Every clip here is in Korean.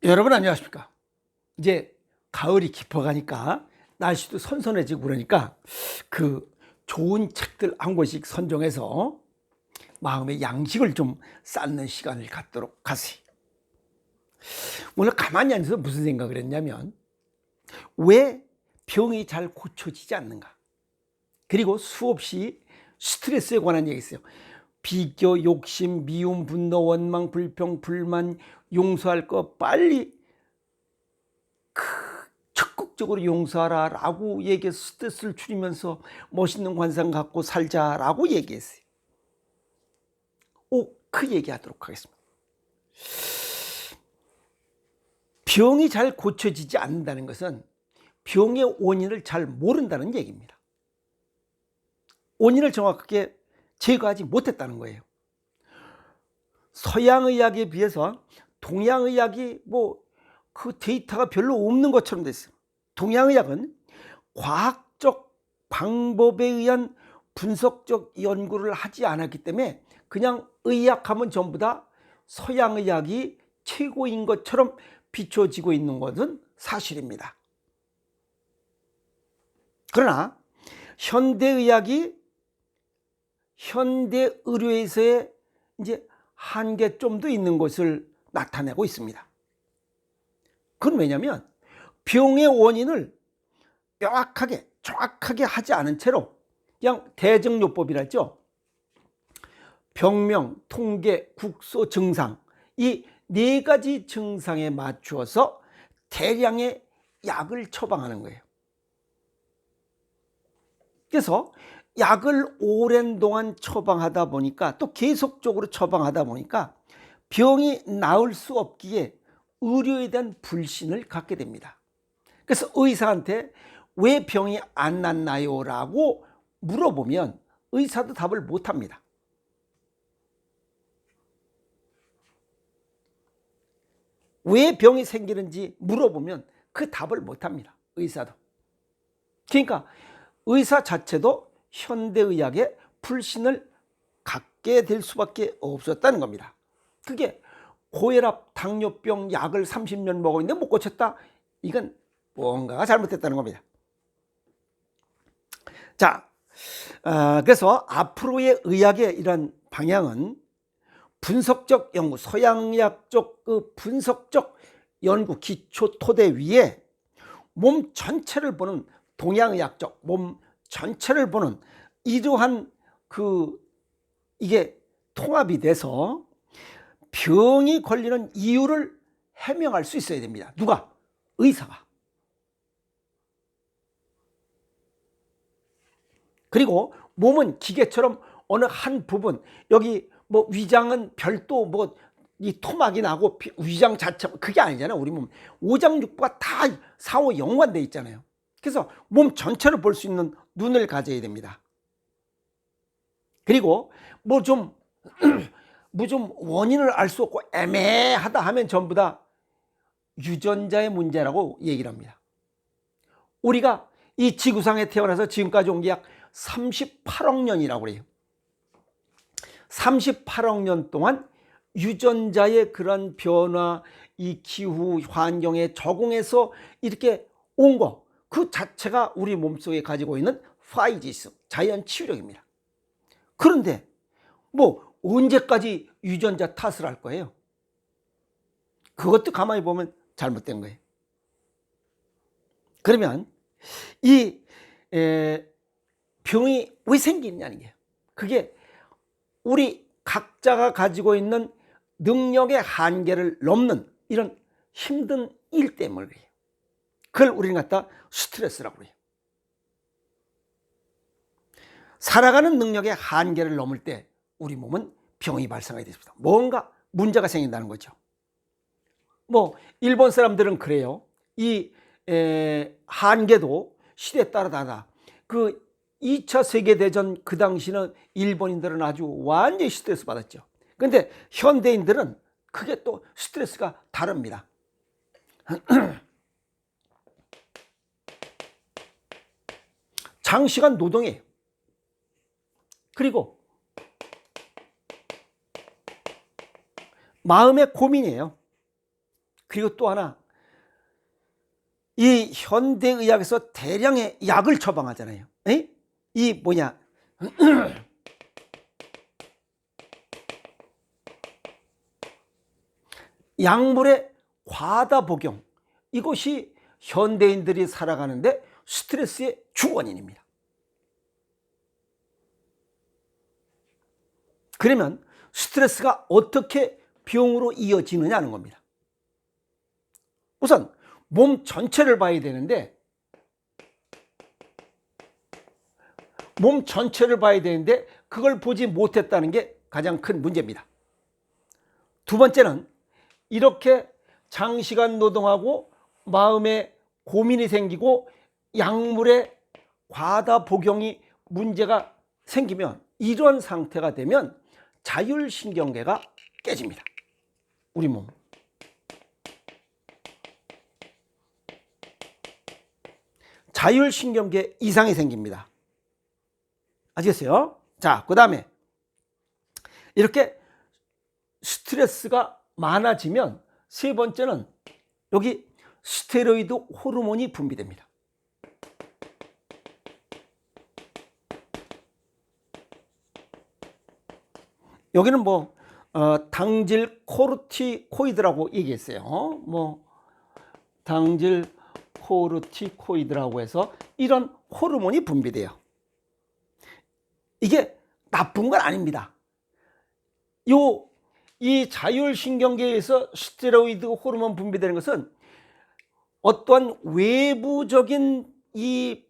여러분 안녕하십니까? 이제 가을이 깊어가니까 날씨도 선선해지고 그러니까 그 좋은 책들 한 권씩 선정해서 마음의 양식을 좀 쌓는 시간을 갖도록 하세요. 오늘 가만히 앉아서 무슨 생각을 했냐면 왜 병이 잘 고쳐지지 않는가? 그리고 수없이 스트레스에 관한 얘기 있어요. 비교, 욕심, 미움, 분노, 원망, 불평, 불만, 용서할 거 빨리 적극적으로 용서하라 라고 얘기해서 스트레스를 줄이면서 멋있는 관상 갖고 살자라고 얘기했어요. 그 얘기하도록 하겠습니다. 병이 잘 고쳐지지 않는다는 것은 병의 원인을 잘 모른다는 얘기입니다. 원인을 정확하게 제거하지 못했다는 거예요. 서양의학에 비해서 동양의학이 그 데이터가 별로 없는 것처럼 됐어요. 동양의학은 과학적 방법에 의한 분석적 연구를 하지 않았기 때문에 그냥 의학하면 전부 다 서양의학이 최고인 것처럼 비춰지고 있는 것은 사실입니다. 그러나 현대의학이 현대 의료에서의 이제 한계점도 있는 것을 나타내고 있습니다. 그건 왜냐하면 병의 원인을 명확하게 정확하게 하지 않은 채로 그냥 대증요법이랄죠. 병명, 통계, 국소, 증상 이 네 가지 증상에 맞추어서 대량의 약을 처방하는 거예요. 그래서 약을 오랜 동안 처방하다 보니까 또 계속적으로 처방하다 보니까 병이 나을 수 없기에 의료에 대한 불신을 갖게 됩니다. 그래서 의사한테 왜 병이 안 낫나요? 라고 물어보면 의사도 답을 못합니다. 왜 병이 생기는지 물어보면 그 답을 못합니다. 의사도. 그러니까 의사 자체도 현대의학에 불신을 갖게 될 수밖에 없었다는 겁니다. 그게 고혈압, 당뇨병 약을 30년 먹었는데 못 고쳤다? 이건 뭔가가 잘못됐다는 겁니다. 자, 그래서 앞으로의 의학의 이런 방향은 분석적 연구, 서양의학 쪽 그 분석적 연구 기초 토대 위에 몸 전체를 보는 동양의학적 몸 전체를 보는 이러한 이게 통합이 돼서 병이 걸리는 이유를 해명할 수 있어야 됩니다. 누가? 의사가. 그리고 몸은 기계처럼 어느 한 부분, 여기 위장은 별도 이 토막이 나고 위장 자체 그게 아니잖아요. 우리 몸 오장육부가 다 상호 연관돼 있잖아요. 그래서 몸 전체를 볼 수 있는 눈을 가져야 됩니다. 그리고 좀 원인을 알 수 없고 애매하다 하면 전부 다 유전자의 문제라고 얘기를 합니다. 우리가 이 지구상에 태어나서 지금까지 온 게 약 38억 년이라고 그래요. 38억 년 동안 유전자의 그런 변화, 이 기후 환경에 적응해서 이렇게 온 거, 그 자체가 우리 몸속에 가지고 있는 파이지스, 자연 치유력입니다. 그런데 언제까지 유전자 탓을 할 거예요? 그것도 가만히 보면 잘못된 거예요. 그러면 이 병이 왜 생기느냐는 게 그게 우리 각자가 가지고 있는 능력의 한계를 넘는 이런 힘든 일 때문에 그래요. 그걸 우리는 갖다 스트레스라고 그래요. 살아가는 능력의 한계를 넘을 때 우리 몸은 병이 발생하게 됩니다. 뭔가 문제가 생긴다는 거죠. 일본 사람들은 그래요. 이 한계도 시대에 따라 다르다. 2차 세계대전 그 당시는 일본인들은 아주 완전히 스트레스 받았죠. 그런데 현대인들은 그게 또 스트레스가 다릅니다. 장시간 노동이에요. 그리고 마음의 고민이에요. 그리고 또 하나, 이 현대의학에서 대량의 약을 처방하잖아요. 에? 이 뭐냐 약물의 과다 복용, 이것이 현대인들이 살아가는데 스트레스의 주원인입니다. 그러면 스트레스가 어떻게 병으로 이어지느냐는 겁니다. 우선 몸 전체를 봐야 되는데 그걸 보지 못했다는 게 가장 큰 문제입니다. 두 번째는 이렇게 장시간 노동하고 마음에 고민이 생기고 약물의 과다 복용이 문제가 생기면, 이런 상태가 되면 자율신경계가 깨집니다. 우리 몸. 자율신경계 이상이 생깁니다. 아시겠어요? 자, 그 다음에 이렇게 스트레스가 많아지면 세 번째는 여기 스테로이드 호르몬이 분비됩니다. 여기는 뭐 당질 코르티코이드라고 얘기했어요. 당질 코르티코이드라고 해서 이런 호르몬이 분비돼요. 이게 나쁜 건 아닙니다. 이 자율신경계에서 스테로이드 호르몬 분비되는 것은 어떠한 외부적인 이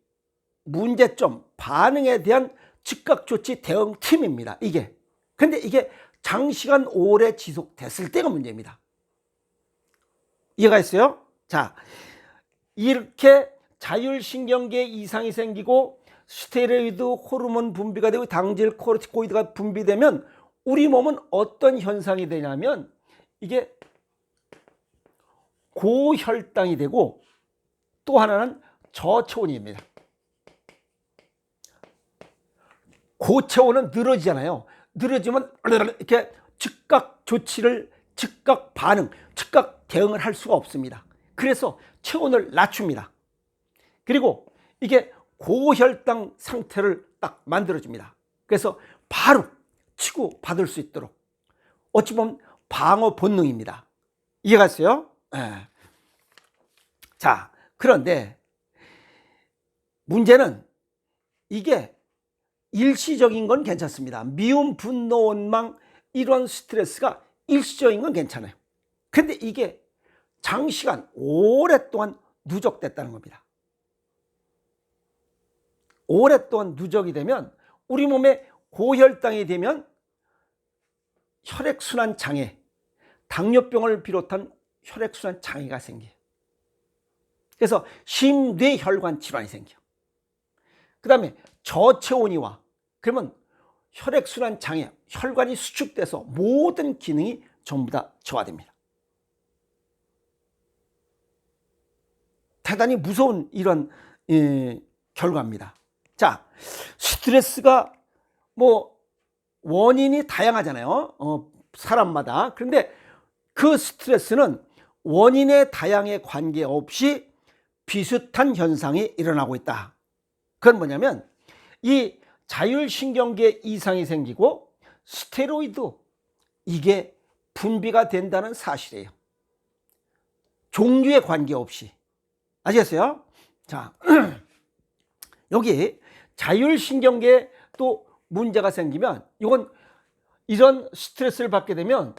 문제점, 반응에 대한 즉각 조치 대응팀입니다. 근데 이게 장시간 오래 지속됐을 때가 문제입니다. 이해가 있어요? 자, 이렇게 자율신경계 이상이 생기고 스테로이드 호르몬 분비가 되고 당질 코르티코이드가 분비되면 우리 몸은 어떤 현상이 되냐면 이게 고혈당이 되고 또 하나는 저체온입니다. 고체온은 늘어지잖아요. 늘어지면 이렇게 즉각 조치를, 즉각 반응, 즉각 대응을 할 수가 없습니다. 그래서 체온을 낮춥니다. 그리고 이게 고혈당 상태를 딱 만들어줍니다. 그래서 바로 치고받을 수 있도록, 어찌 보면 방어 본능입니다. 이해가 됐어요? 네. 자, 그런데 문제는 이게 일시적인 건 괜찮습니다. 미움, 분노, 원망, 이런 스트레스가 일시적인 건 괜찮아요. 근데 이게 장시간 오랫동안 누적됐다는 겁니다. 오랫동안 누적이 되면 우리 몸에 고혈당이 되면 혈액순환 장애, 당뇨병을 비롯한 혈액순환 장애가 생겨요. 그래서 심뇌혈관 질환이 생겨요. 그 다음에 저체온이 와. 그러면 혈액순환 장애, 혈관이 수축돼서 모든 기능이 전부 다 저하됩니다. 대단히 무서운 이런 결과입니다. 자, 스트레스가 원인이 다양하잖아요. 사람마다. 그런데 그 스트레스는 원인의 다양에 관계없이 비슷한 현상이 일어나고 있다. 그건 뭐냐면 이 자율신경계 이상이 생기고 스테로이드, 이게 분비가 된다는 사실이에요. 종류에 관계없이. 아시겠어요? 자, 여기 자율신경계에 또 문제가 생기면 이런 스트레스를 받게 되면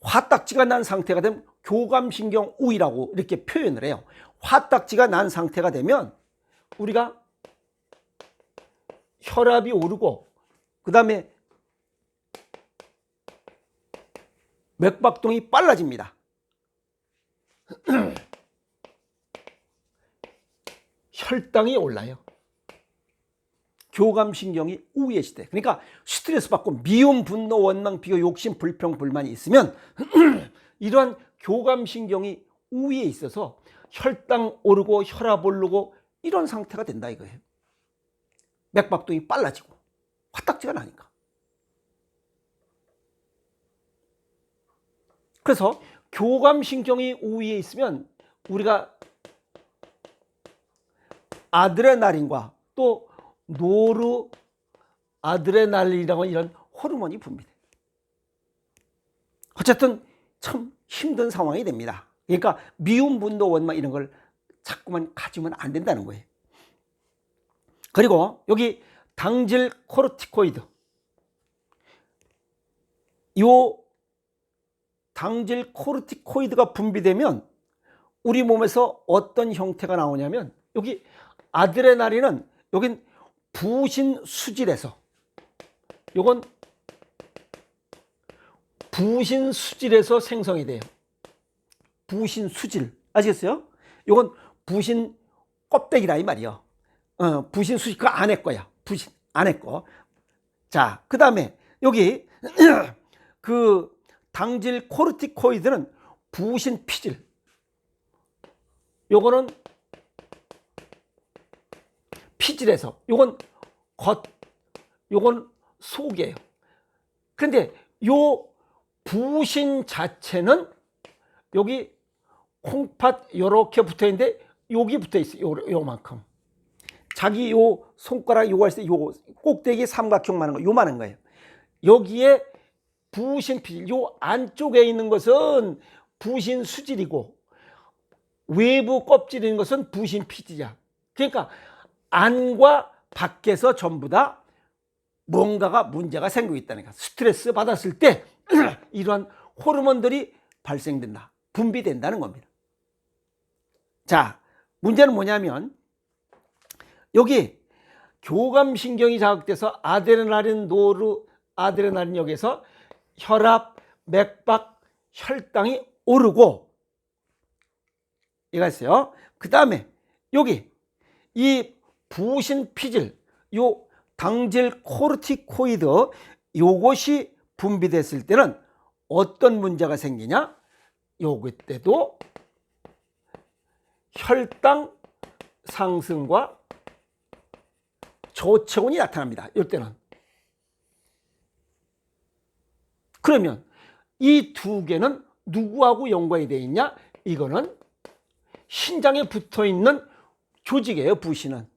화딱지가 난 상태가 되면 교감신경 우위라고 이렇게 표현을 해요. 화딱지가 난 상태가 되면 우리가 혈압이 오르고 그 다음에 맥박동이 빨라집니다. 혈당이 올라요. 교감신경이 우위의 시대. 그러니까 스트레스 받고 미움, 분노, 원망, 비교, 욕심, 불평, 불만이 있으면 이러한 교감신경이 우위에 있어서 혈당 오르고 혈압 오르고 이런 상태가 된다 이거예요. 맥박동이 빨라지고 화딱지가 나니까. 그래서 교감신경이 우위에 있으면 우리가 아드레날린과 또 노르아드레날린이라고 이런 호르몬이 분비돼. 어쨌든 참 힘든 상황이 됩니다. 그러니까 미움, 분노, 원망 이런 걸 자꾸만 가지면 안 된다는 거예요. 그리고 여기 당질 코르티코이드, 요 당질 코르티코이드가 분비되면 우리 몸에서 어떤 형태가 나오냐면, 여기 아드레날린은 여긴 부신 수질에서, 요건 부신 수질에서 생성이 돼요. 부신 수질 아시겠어요? 요건 부신 껍데기라 이 말이요. 부신 수질 그 안에 거야. 부신 안에 거. 자, 그 다음에 여기 그 당질 코르티코이드는 부신 피질, 요거는 피질에서, 요건 겉, 요건 속이에요. 그런데 요 부신 자체는 여기 콩팥 요렇게 붙어 있는데 여기 붙어 있어요. 요만큼. 자기 요 손가락 요거 할 때 요 꼭대기 삼각형만한 거, 요만한 거예요. 여기에 부신 피질, 요 안쪽에 있는 것은 부신 수질이고 외부 껍질에 있는 것은 부신 피질이야. 그러니까 안과 밖에서 전부 다 뭔가가 문제가 생기고 있다는 거야. 스트레스 받았을 때 이러한 호르몬들이 발생된다, 분비된다는 겁니다. 자, 문제는 뭐냐면 여기 교감신경이 자극돼서 아드레날린, 노르아드레날린 역에서 혈압, 맥박, 혈당이 오르고, 이거 있어요. 그 다음에 여기 이 부신 피질, 요 당질 코르티코이드, 요것이 분비됐을 때는 어떤 문제가 생기냐? 요때도 혈당 상승과 저체온이 나타납니다. 이때는. 그러면 이 두 개는 누구하고 연관이 되어 있냐? 이거는 신장에 붙어 있는 조직이에요, 부신은.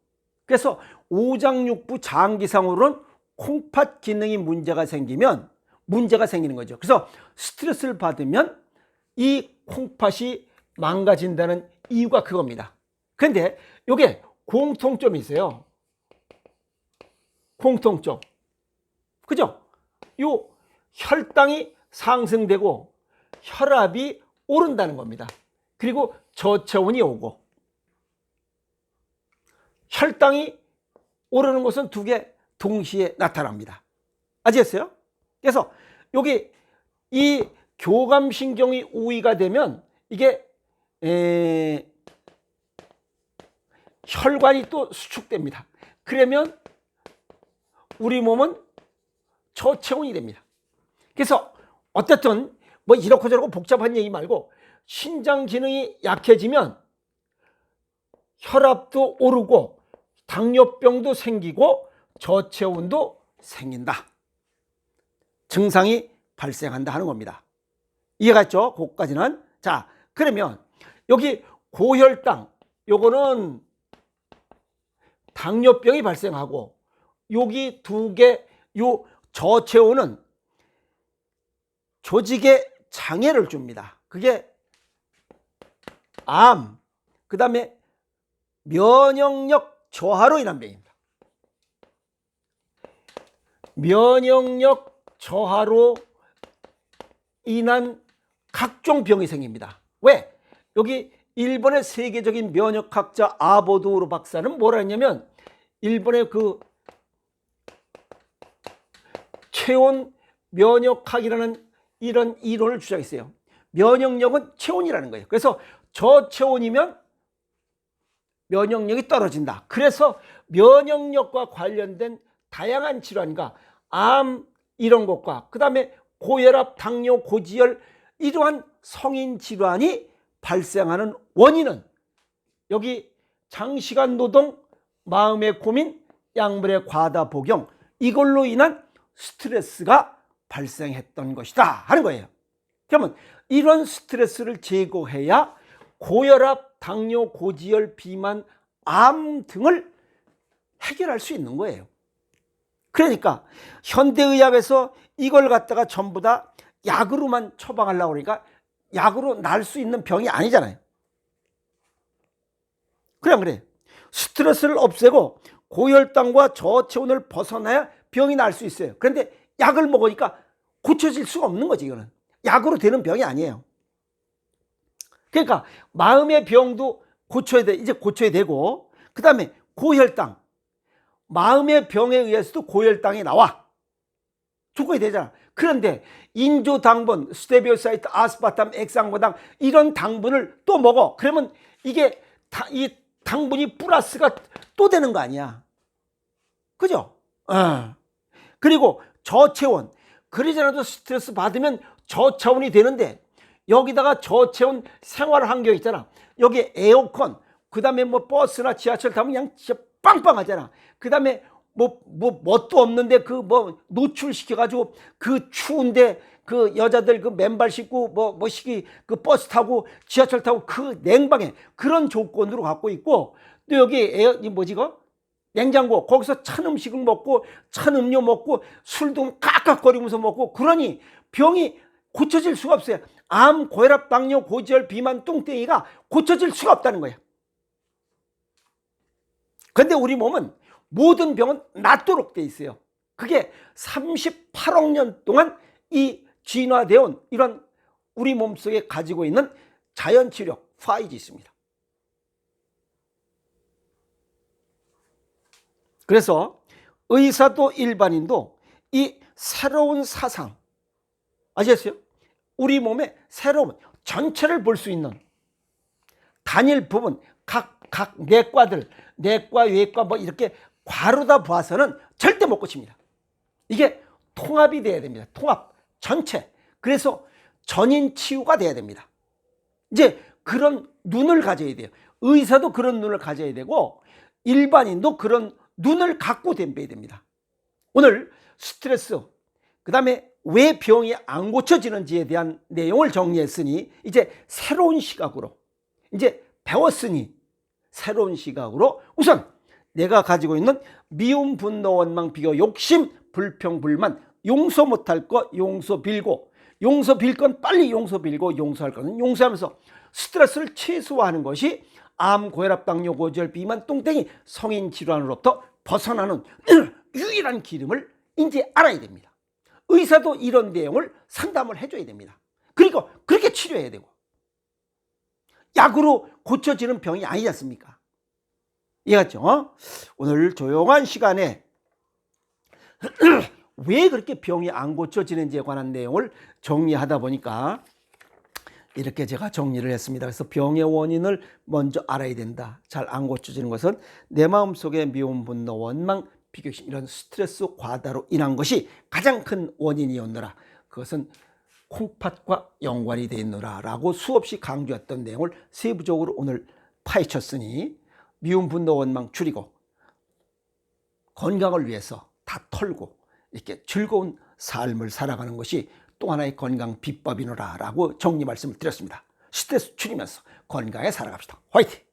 그래서 오장육부 장기상으로는 콩팥 기능이 문제가 생기면 문제가 생기는 거죠. 그래서 스트레스를 받으면 이 콩팥이 망가진다는 이유가 그겁니다. 그런데 이게 공통점이 있어요. 공통점. 그죠? 요 혈당이 상승되고 혈압이 오른다는 겁니다. 그리고 저체온이 오고, 혈당이 오르는 것은 두 개 동시에 나타납니다. 아시겠어요? 그래서 여기 이 교감신경이 우위가 되면 이게 혈관이 또 수축됩니다. 그러면 우리 몸은 저체온이 됩니다. 그래서 어쨌든 뭐 이렇고 저렇고 복잡한 얘기 말고 신장 기능이 약해지면 혈압도 오르고 당뇨병도 생기고 저체온도 생긴다. 증상이 발생한다 하는 겁니다. 이해갔죠? 거기까지는. 자, 그러면 여기 고혈당, 요거는 당뇨병이 발생하고, 여기 두 개, 요 저체온은 조직에 장애를 줍니다. 그게 암, 그 다음에 면역력 저하로 인한 병입니다. 면역력 저하로 인한 각종 병이 생깁니다. 왜? 여기 일본의 세계적인 면역학자 아보도우로 박사는 뭐라 했냐면, 일본의 그 체온 면역학이라는 이런 이론을 주장했어요. 면역력은 체온이라는 거예요. 그래서 저체온이면 면역력이 떨어진다. 그래서 면역력과 관련된 다양한 질환과 암 이런 것과 그 다음에 고혈압, 당뇨, 고지혈 이러한 성인 질환이 발생하는 원인은 여기 장시간 노동, 마음의 고민, 약물의 과다 복용, 이걸로 인한 스트레스가 발생했던 것이다 하는 거예요. 그러면 이런 스트레스를 제거해야 고혈압, 당뇨, 고지혈, 비만, 암 등을 해결할 수 있는 거예요. 그러니까 현대의학에서 이걸 갖다가 전부 다 약으로만 처방하려고 그러니까 약으로 날 수 있는 병이 아니잖아요. 그래. 스트레스를 없애고 고혈당과 저체온을 벗어나야 병이 날 수 있어요. 그런데 약을 먹으니까 고쳐질 수가 없는 거지. 이거는 약으로 되는 병이 아니에요. 그러니까 마음의 병도 고쳐야 돼. 이제 고쳐야 되고, 그 다음에 고혈당, 마음의 병에 의해서도 고혈당이 나와. 조건이 되잖아. 그런데 인조당분, 스테비오사이트, 아스파탐, 액상보당 이런 당분을 또 먹어. 그러면 이게 이 당분이 플러스가 또 되는 거 아니야. 그죠? 그리고 저체온. 그러잖아도 스트레스 받으면 저체온이 되는데 여기다가 저체온 생활 환경 있잖아. 여기 에어컨, 그 다음에 뭐 버스나 지하철 타면 그냥 진짜 빵빵하잖아. 그 다음에 뭣도 없는데 그 뭐 노출시켜가지고 그 추운데 그 여자들 그 맨발 신고 뭐 시기 그 버스 타고 지하철 타고 그 냉방에 그런 조건으로 갖고 있고, 또 여기 이 뭐지 그 냉장고, 거기서 찬 음식을 먹고 찬 음료 먹고 술도 깍깍거리면서 먹고, 그러니 병이 고쳐질 수가 없어요. 암, 고혈압, 당뇨, 고지혈, 비만, 뚱땡이가 고쳐질 수가 없다는 거예요. 근데 우리 몸은 모든 병은 낫도록 돼 있어요. 그게 38억 년 동안 이 진화되어 온 이런 우리 몸속에 가지고 있는 자연치료력 5G 있습니다. 그래서 의사도 일반인도 이 새로운 사상, 아시겠어요? 우리 몸의 새로운 전체를 볼 수 있는 단일 부분, 각 내과들, 내과, 외과 뭐 이렇게 과로다 봐서는 절대 못 고칩니다. 이게 통합이 돼야 됩니다. 통합, 전체. 그래서 전인 치유가 돼야 됩니다. 이제 그런 눈을 가져야 돼요. 의사도 그런 눈을 가져야 되고 일반인도 그런 눈을 갖고 덤벼야 됩니다. 오늘 스트레스, 그 다음에 왜 병이 안 고쳐지는지에 대한 내용을 정리했으니 이제 새로운 시각으로, 이제 배웠으니 새로운 시각으로 우선 내가 가지고 있는 미움, 분노, 원망, 비교, 욕심, 불평, 불만, 용서 못할 거 용서 빌고, 용서 빌 건 빨리 용서 빌고, 용서할 거는 용서하면서 스트레스를 최소화하는 것이 암, 고혈압, 당뇨, 고지혈, 비만, 뚱땡이 성인 질환으로부터 벗어나는 유일한 기름을 이제 알아야 됩니다. 의사도 이런 내용을 상담을 해줘야 됩니다. 그리고 그렇게 치료해야 되고, 약으로 고쳐지는 병이 아니지 않습니까? 이해갔죠? 오늘 조용한 시간에 왜 그렇게 병이 안 고쳐지는지에 관한 내용을 정리하다 보니까 이렇게 제가 정리를 했습니다. 그래서 병의 원인을 먼저 알아야 된다. 잘 안 고쳐지는 것은 내 마음속에 미움, 분노, 원망, 비교심, 이런 스트레스 과다로 인한 것이 가장 큰 원인이었노라. 그것은 콩팥과 연관이 되어 있노라 라고 수없이 강조했던 내용을 세부적으로 오늘 파헤쳤으니 미움, 분노, 원망 줄이고 건강을 위해서 다 털고 이렇게 즐거운 삶을 살아가는 것이 또 하나의 건강 비법이노라 라고 정리 말씀을 드렸습니다. 스트레스 줄이면서 건강에 살아갑시다. 화이팅!